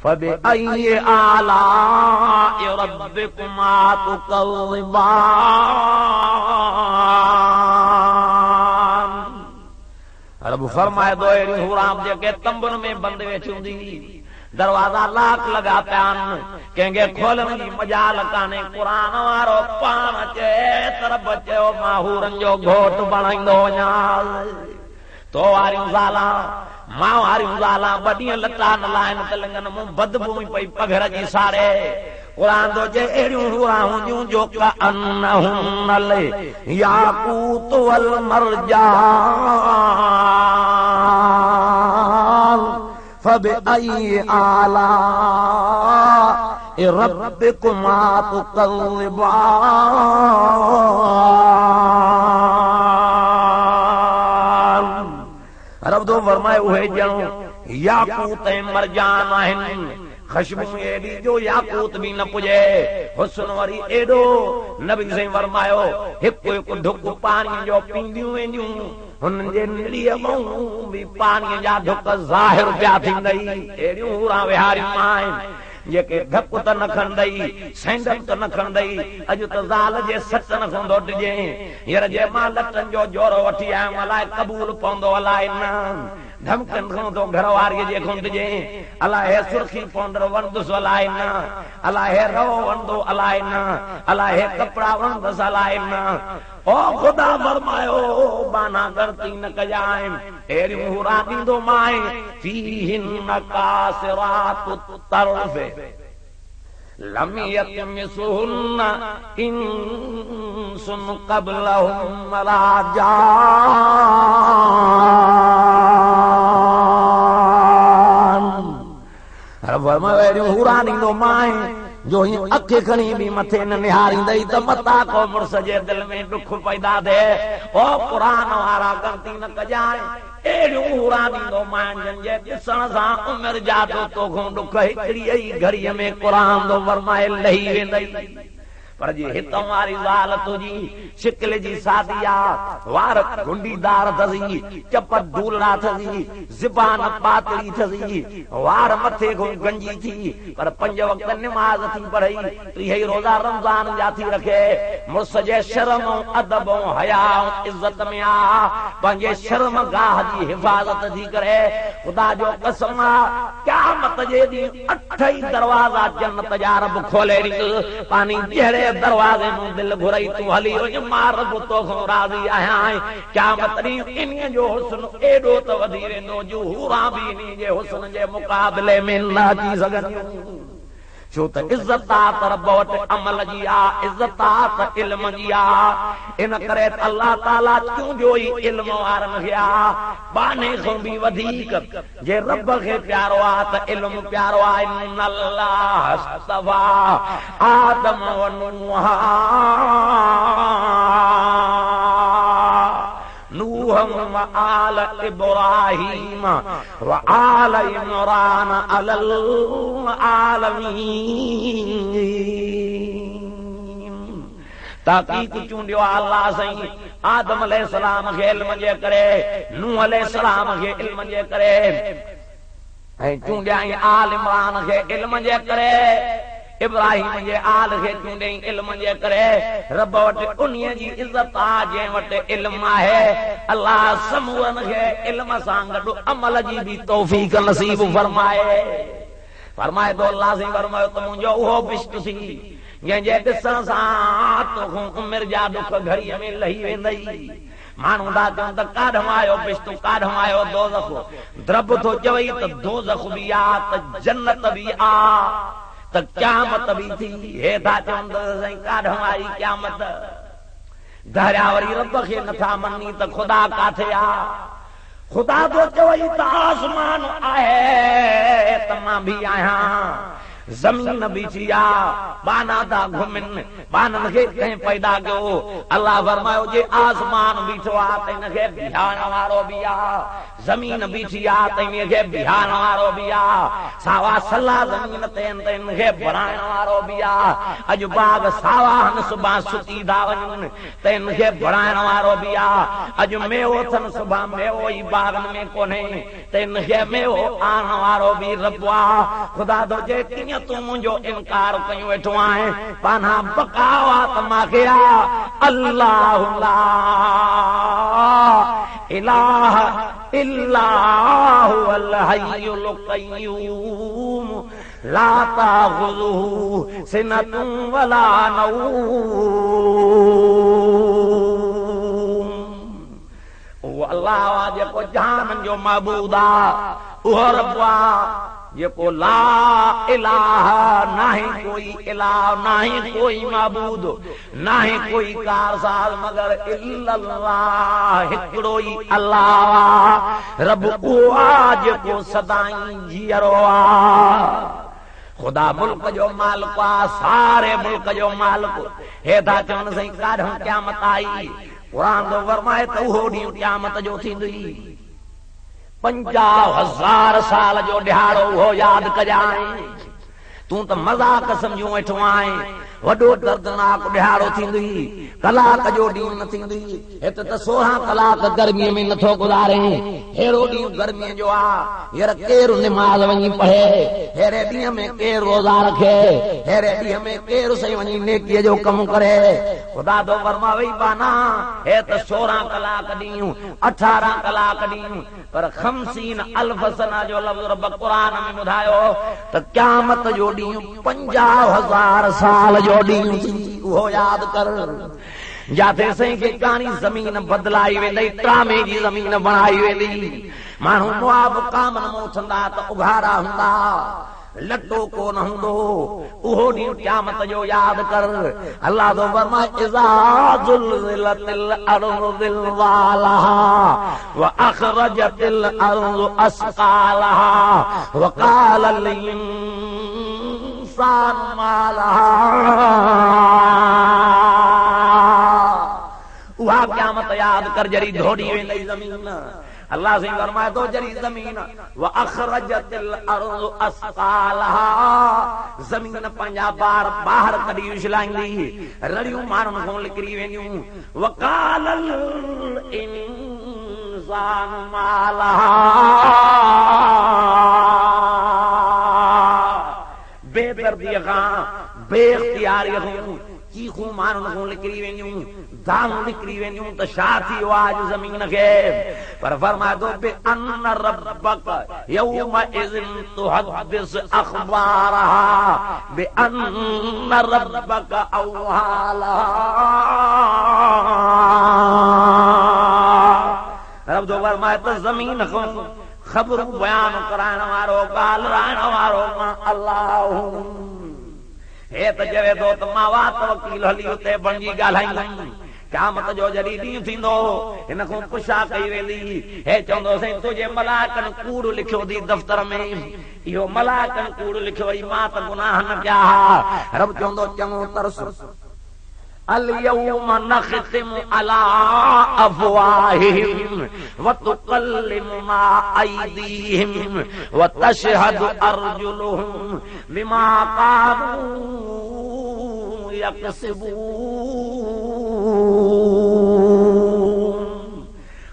फबिअय्यि आलाइ रब्बिकुमा तुकज़्ज़िबान। रब फरमाए दो अहिड़ियूं हुराम जेके तंबुनि में बंदि वेठियूं हूंदी, दरवाजा लाक लॻा पिया आहिनि, कंहिंखे खोलण जी मजाल कान्हे। क़ुर वारो पाण अचे तरफ चयो मां हूरनि जो घोट बणाईंदो वञा। तो वारियूं ज़ालां मां वारियूं ज़ालां ॿ ॾींहं लटा न लाहिनि त लंघनि मूं बदबू पई पघर जी साड़े। क़ुर थो चए अहिड़ियूं हूरां हूंदियूं जो कअन्नहुन्नल याक़ूत वल मरजान फबिअय्यि आलाइ रब्बिकुमा तुकज़्ज़िबान। रब तो फरमाए उहे ॼणो याकूत ऐं मरजान आहिनि। ख़ुशबू एॾी जो याकूत बि न पुॼे, हुस्न वरी एॾो। नबी साईं फरमायो हिकु हिकु ढुक पाणीअ जो पींदियूं वेंदियूं, हुननि जे निड़ीअ मां बि पाणीअ जा ढुक ज़ाहिर पिया थींदई। अहिड़ियूं हूरां विहारियूं आहिनि जेके धकु त न खणंदई, सैंडल त न खणंदई। अॼु त ज़ाल जे सच न खंदो टिजे। हींअर जे मां लटनि जो जोरो वठी आयुमि, अलाए क़बूल पवंदो अलाए न। धमकनि खां तो घर वारीअ जे खां टिजे, अलाए सुर्खी पाउडर वणंदुसि अलाए न, अलाए रवो वणंदो अलाए न, अलाए कपिड़ा वणंदुसि अलाए न। ओ ख़ुदा फरमायो बाना गणती न कजाए। अहिड़ियूं हूरां ॾींदो माए फ़ीहिन्न कासिरातु तर्फ़ लम यतमिसहुन्न इंसुन क़ब्लहुम वला जान। अहिड़ियूं हूरां ॾींदो माए जो ही अखि खणी बि मथे न निहारींदई त मता को मुड़स जे दिल में दुख पैदा थिए। ओ क़ुर वारा गलती न कजाए। अहिड़ियूं हूरां ॾींदो मां जंहिंजे ॾिसण सां उमिरि जा तोखां ॾुख हिकिड़ी ई घड़ीअ में क़ुर थो फरमाए लही वेंदई। पर जी हित वारी ज़ाल तुंहिंजी शिकिल जी सादी आ, वार गुंडीदार अथसी, चप धूलड़ा अथसी, ज़बान पातड़ी अथसी, वार मथे खां गंजी थी, पर 5 वक़्त निमाज़ थी पढ़ई, 30 रोज़ा रमज़ान जा थी रखे। मुड़स जे शर्म अदब हया इज़त में आ, पंहिंजे शर्म गाह जी हिफ़ाज़त थी करे। ख़ुदा जो कसम आ क़यामत जे ॾींहुं 8 दरवाज़ा जन्नत जा रब खोले ॾींदो। पानी जहिड़े दरवाज़े में दिल घुरई तूं हली वञ, मां रब तोखां राज़ी आहियां। क़यामत ॾींहुं इन्हीअ जो हुस्न एॾो त वधी वेंदो जो हूरां बि इन्हीअ जे हुस्न जे मुक़ाबले में न अची सघंदियूं। छो त इज़त त रब वटि अमल जी आ, इज़त त इल्म जी आ। इन करे अल्लाह ताला तुंहिंजो ई इल्म वारनि खे आ, बाने खां बि वधीक। जे रब खे प्यारो आ त इल्म प्यारो आ। इन्नल्लाह अस्तफ़ा आदम व नूह व आल इब्राहीम व आल इमरान अलल आलमीन। ताक़ीक़ चूंडियो अल्लाह साईं आदम अलैहिस्सलाम खे इल्म जे करे, नूह अलैहिस्सलाम खे इल्म जे करे, ऐं चूंडियाई आल इमरान खे इल्म जे करे, इब्राहिम जे आल खे चूंडियई इल्म जे करे। रब वटि उन्हीअ जी इज़त आ जंहिं वटि इल्म आहे। अल्लाह समूहनि खे इल्म सां गॾु अमल जी बि तौफ़ीक़ नसीब फरमाए। फरमाए तो अल्लाह साईं फरमायो त मुंहिंजो उहो बिश्त सी जंहिंजे ॾिसण सां तोखां उमिरि जा ॾुख घड़ीअ में लही वेंदई। माण्हू था चवनि त काॾों आयो बिश्त, काॾों आयो दोज़ख। द्रब थो चवई त दोज़ख बि आ त जन्नत बि आ त क़यामत बि थी। हे था चवनि साईं काॾों आई क़यामत। धरिया वरी रब खे नथा मञी त ख़ुदा काथे आ। ख़ुदा तो चवई त आसमान आहे त मां बि आहियां, जमीन बीठिया बाना था घुमिन बानन खे कहीं पैदा कयो अल्लाह फरमायो जे आसमान बीठो आ तैन खे बिहारण वारो भी आ जमीन बीठिया तैन खे बिहारण वारो भी आ सावा सला जमीन तैन खे भराइण वारो भी आ अज बाग सावा हन सुबह सुती दा वञन तैन खे भराइण वारो भी आ अज मेवो थन सुबह मेवो ई बागन में कोने तैन खे मेवो आण वारो भी रब आ खुदा दो जे तू मुझो इनकार कयूं वेठो आहे पाना बकावा त माखे आ अल्लाह ला इलाह इल्लाहु अल हय्युल क़य्यूम ला ताखुज़ुहु सिनतुन वला नौम वो अल्लाह जेको जहानन जो महबूद आ उहो रब आ जेको ला इलाहा नाही कोई इलाह नाही कोई माबूद नाही कोई कारसाज मगर इल्लल्लाह हिकड़ो ही अल्लाह रब को जेको सदाई जीअरो आ खुदा मुल्क जो मालिक आ सारे मुल्क जो मालिक हे था चवण सही काढो क़यामत आई कुरान तो फरमाए त उहो ॾींहुं क़यामत जो थींदी 50,000 साल जो ॾिहाड़ो हो याद कजाए तू तो मजाक समझू वेठो आहे वडो दर्दनाक ॾिहाड़ो थींदी कलाक जो ॾींहुं न थींदी हित त 16 कलाक गर्मीअ में नथो गुज़ारे हेड़ो ॾींहुं गर्मीअ जो आ हींअर केरु निमाज़ वञी पढ़े हेड़े ॾींहं में केरु रोज़ा रखे हेड़े ॾींहं में केरु सही वञी नेकीअ जो कमु करे खुदा तो फरमावे बाना हे त 16 कलाक ॾींहुं 18 कलाक ॾींहुं पर 50,000 सना जो लफ़्ज़ रब क़ुरान में ॿुधायो त क़यामत जो ॾींहुं 50,000 साल जो ॾींहुं उहो यादि कर जाते सही के कानी जमीन बदलाई वेंदी त्रामे जी जमीन बनाई वेंदी माण्हू मुआब कामन मोथंदा त उघाड़ा हूंदा लटो कोन हूंदो उहो ॾींहुं क़यामत जो यादि कर अल्लाह तो फरमाए इज़ा ज़ुलज़िलतिल अर्ज़ु ज़िलज़ालहा व अख़रजतिल अर्ज़ु अस्क़ालहा व क़ालल इंसान मा लहा उहा क़यामत याद कर जरी धोड़ी वेंदी ज़मीन अल्लाह से फरमाए तो जरी ज़मीन व अख़रजतिल अर्ज़ु अस्क़ालहा ज़मीन पंहिंजा बार बाहर कढी उछलाईंदी रड़ियूं माण्हुनि खां निकिरी वेंदियूं व क़ालल इंसान मा लहा बेदर्दीअ खां बेइख्तियारीअ खां चीखूं माण्हुनि खां निकिरी वेंदियूं दारूं निकिरी वेंदियूं त छा थी वियो आहे अॼु ज़मीन खे पर फरमाए थो बि अन रब्बक यौमइज़िन तुहद्दिस अख़बारहा बि अन रब्बक औहा लहा रब जो फरमाए त ज़मीन खां ख़बरूं बयान कराइण वारो ॻाल्हाइण वारो मां अल्लाह हे त चवे थो त मां वात वकील हली हुते बणजी ॻाल्हाईंदुमि क़यामत जो जॾहिं ॾींहुं थींदो हिन खां पुछा कई वेंदी हे चवंदो साईं तुंहिंजे मलाइकनि कूड़ लिखियो अथई दफ़्तर में इहो मलाइकनि कूड़ लिखियो अथई मां त गुनाह न कया रब चवंदो चङो तरस اليوم نختم على أفواههم وتكلمنا أيديهم وتشهد أرجلهم بما كانوا يكسبون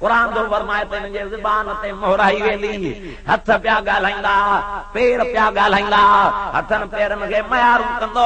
कुरान तो फरमाए त हिनजे ज़बान ते मोहराई वेंदी हथ पिया ॻाल्हाईंदा पेर पिया ॻाल्हाईंदा हथनि पेरनि खे मयारूं कंदो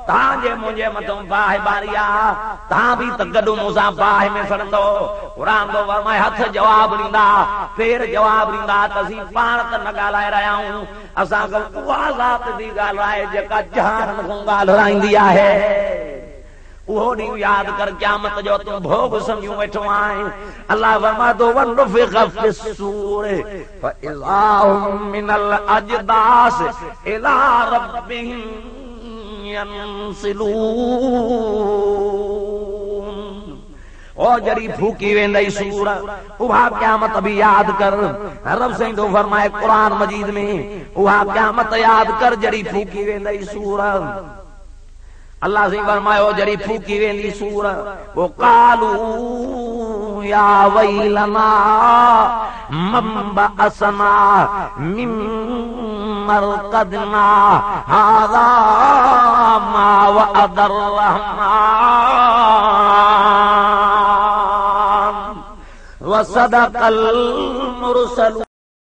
तव्हांजे मुंहिंजे मथां बाहि बारी आहे तव्हां बि त गॾु मूंसां बाहि में सड़ंदो कुरान तो फरमाए हथ जवाब ॾींदा पेर जवाब ॾींदा त असीं पाण त न ॻाल्हाए रहिया आहियूं असांखे उहा ज़ात थी ॻाल्हाए जेका जहान खां ॻाल्हाईंदी आहे उहो ॾींहुं यादि कर क़यामत जो तूं भोग सम्झूं वेठो आहीं अल्लाह फरमाए थो वनुफ़िख़ फ़िस्सूर फ़इज़ा हुम मिनल अजदास इला रब्बिहिम यंसिलून और जड़ी फूकी वेंदई सूर उहा क़यामत भी याद कर। रब साईं तो फरमाए कुरान मजीद में उहा क़यामत याद कर जड़ी फूकी वेंदई सूर। अल्लाह से फरमायो जड़ी फूकी वेंदी सूर वो कालू या वैलना मम्बा असना मिम मरकदना हादा मा वअदर रहमान व सदकल मुरसल।